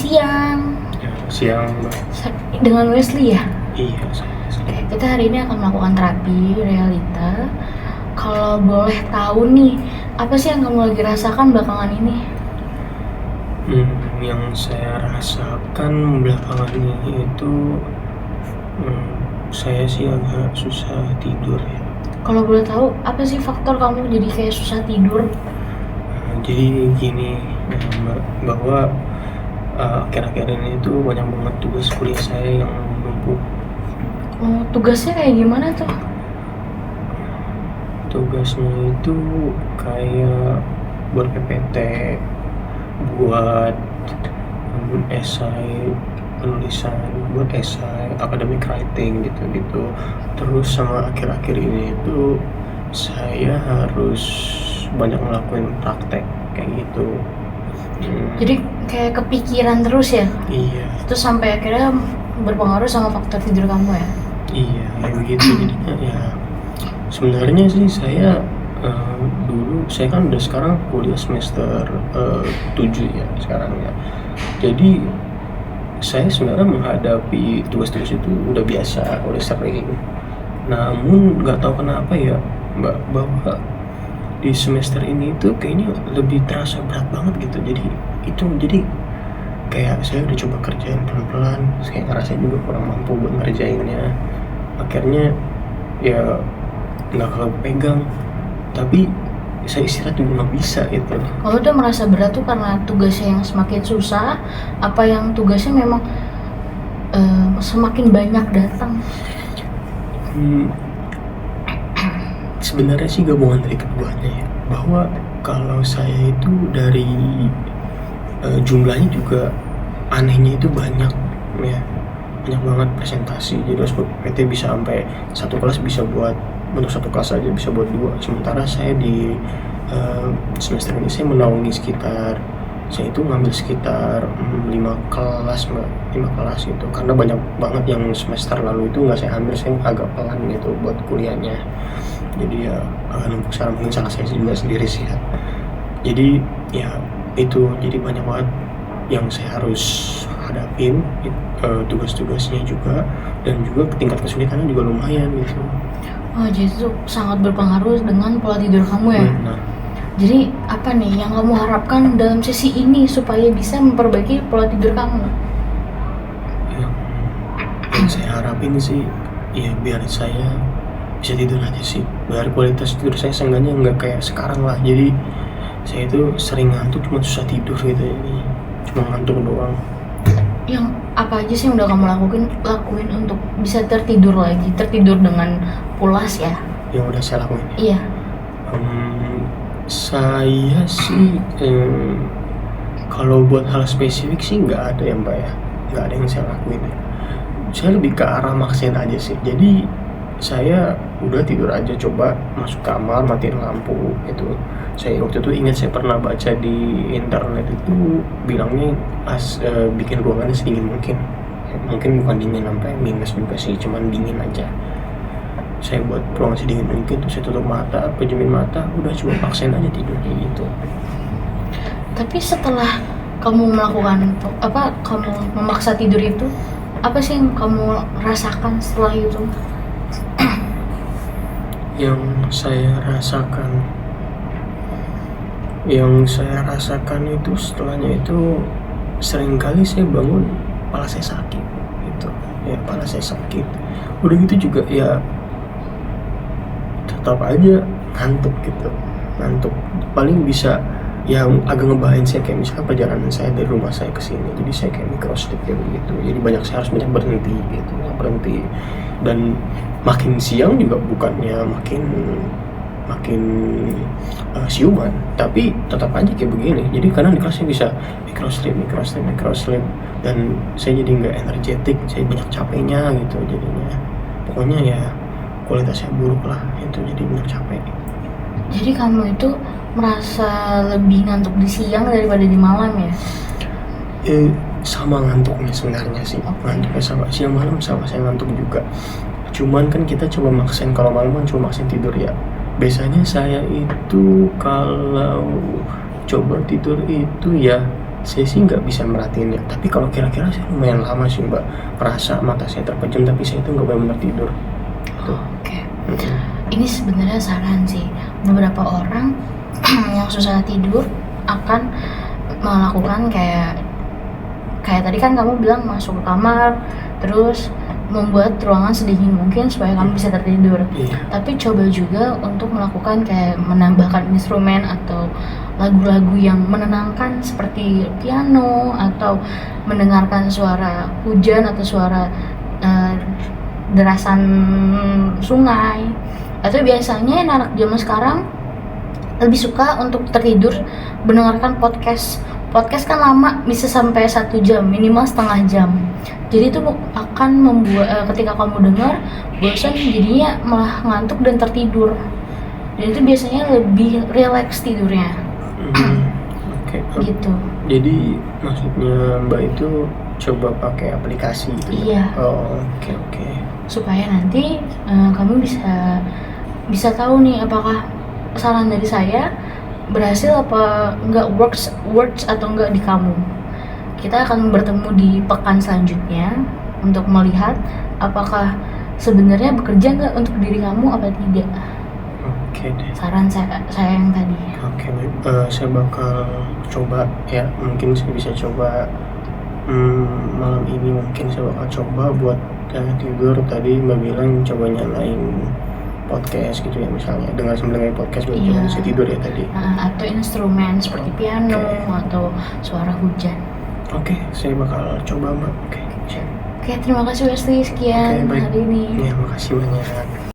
siang. Ya, siang Mbak. Dengan Wesley ya? Iya, saya Oke, kita hari ini akan melakukan terapi realita. Kalau boleh tahu nih, apa sih yang kamu lagi rasakan belakangan ini? Yang saya rasakan belakangan ini itu saya sih agak susah tidur ya. Kalau boleh tahu, apa sih faktor kamu jadi kayak susah tidur? Jadi gini Mbak, bahwa akhir-akhir ini tuh banyak banget tugas kuliah saya yang menumpuk. Oh, tugasnya kayak gimana tuh? Tugasnya itu kayak buat PPT, buat esai, penulisan, buat esai, academic writing gitu-gitu. Terus sama akhir-akhir ini itu saya harus banyak ngelakuin praktek kayak gitu. Jadi kayak kepikiran terus ya? Iya. Terus sampai akhirnya berpengaruh sama faktor tidur kamu ya? Iya, kayak begitu. Jadinya ya sebenarnya sih saya dulu saya kan udah sekarang kuliah semester 7 ya sekarang ya. Jadi saya sebenarnya menghadapi tugas-tugas itu udah biasa, udah sering. Namun nggak tahu kenapa ya Mbak, bahwa di semester ini tuh kayaknya lebih terasa berat banget gitu. Jadi kayak saya udah coba kerjain pelan-pelan, saya ngerasa juga kurang mampu buat ngerjainnya. Akhirnya ya nggak kepegang, tapi saya istirahat juga nggak bisa gitu. Kamu tuh merasa berat tuh karena tugasnya yang semakin susah, apa yang tugasnya memang semakin banyak datang? Sebenarnya sih gabungan dari keduanya ya, bahwa kalau saya itu dari jumlahnya juga anehnya itu banyak ya, banyak banget presentasi. Jadi harus PT bisa sampai satu kelas bisa buat, untuk satu kelas aja bisa buat 2. Sementara saya di semester ini saya menaungi saya itu ngambil sekitar 5 kelas Mbak, 5 kelas gitu. Karena banyak banget yang semester lalu itu nggak saya ambil, saya agak pelan gitu buat kuliahnya. Jadi ya numpuk, sekarang mungkin salah saya juga sendiri sih ya. Jadi ya itu, jadi banyak banget yang saya harus hadapin, tugas-tugasnya juga, dan juga tingkat kesulitannya juga lumayan gitu. Oh, jadi itu sangat berpengaruh dengan pola tidur kamu ya? Nah, Jadi apa nih yang kamu harapkan dalam sesi ini supaya bisa memperbaiki pola tidur kamu? yang saya harapin sih ya biar saya bisa tidur aja sih, biar kualitas tidur saya seenggaknya nggak kayak sekarang lah. Jadi saya itu sering ngantuk, cuma susah tidur gitu, jadi cuma ngantuk doang. Yang apa aja sih yang udah kamu lakuin untuk bisa tertidur lagi, tertidur dengan pulas ya? Yang udah saya lakuin Iya. Saya sih kalau buat hal spesifik sih nggak ada ya Mbak ya, nggak ada yang saya lakuin ya. Saya lebih ke arah maksain aja sih. Jadi saya udah tidur aja, coba masuk kamar, matiin lampu itu. Saya waktu itu ingat saya pernah baca di internet itu bilangnya bikin ruangannya sedingin mungkin. Mungkin bukan dingin sampai minus juga sih, cuman dingin aja. Saya buat ruangan sedingin mungkin, terus saya tutup mata, pejamin mata, udah coba paksain aja tidur kayak gitu. Tapi setelah kamu melakukan kamu memaksa tidur itu, apa sih yang kamu rasakan setelah itu? Yang saya rasakan itu setelahnya itu seringkali saya bangun kepala saya sakit gitu ya, kepala saya sakit. Udah gitu juga ya tetap aja ngantuk gitu, ngantuk. Paling bisa yang agak ngebahayain saya kayak misalkan perjalanan saya dari rumah saya ke sini, jadi saya kayak micro sleep kayak begitu. Jadi saya harus banyak berhenti, dan makin siang juga bukannya makin siuman, tapi tetap aja kayak begini. Jadi kadang di kelasnya bisa micro sleep, dan saya jadi nggak energetik, saya banyak capeknya gitu jadinya. Pokoknya ya kualitasnya buruk lah itu, jadi banyak capek. Jadi kamu itu merasa lebih ngantuk di siang daripada di malam ya? Sama ngantuknya sebenarnya sih. Ngantuknya sama, siang malam sama saya ngantuk juga. Cuman kan kita coba maksain, kalau malam kan coba maksain tidur ya. Biasanya saya itu kalau coba tidur itu ya saya sih nggak bisa merhatiin ya, tapi kalau kira-kira saya lumayan lama sih mbak merasa mata saya terpejam tapi saya itu nggak benar-benar tidur tuh. Oke. Ini sebenarnya saran sih. Beberapa orang yang susah tidur akan melakukan kayak tadi kan kamu bilang masuk ke kamar terus membuat ruangan sedingin mungkin supaya kamu bisa tertidur. Tapi coba juga untuk melakukan kayak menambahkan instrumen atau lagu-lagu yang menenangkan seperti piano atau mendengarkan suara hujan atau suara derasan sungai. Atau biasanya anak zaman sekarang lebih suka untuk tertidur mendengarkan podcast. Podcast kan lama, bisa sampai 1 jam, minimal setengah jam. Jadi itu akan membuat ketika kamu dengar bosan, jadinya malah ngantuk dan tertidur. Dan itu biasanya lebih rileks tidurnya. Oke. Gitu. Jadi maksudnya Mbak itu coba pakai aplikasi gitu? Iya. Oh, oke. Supaya nanti kamu bisa tahu nih apakah saran dari saya berhasil apa enggak, works atau enggak di kamu. Kita akan bertemu di pekan selanjutnya untuk melihat apakah sebenarnya bekerja enggak untuk diri kamu apa tidak. Oke deh. Saran saya yang tadi. Oke, baik. Saya bakal coba ya, mungkin saya bisa coba malam ini mungkin saya bakal coba buat tidur. Tadi Mbak bilang coba nyalain podcast gitu ya, misalnya sambil dengerin podcast buat bisa tidur ya tadi. Atau instrumen seperti piano atau suara hujan. Oke, saya bakal coba Mbak. Oke, terima kasih Wesley, sekian hari ini. Ya, makasih banyak.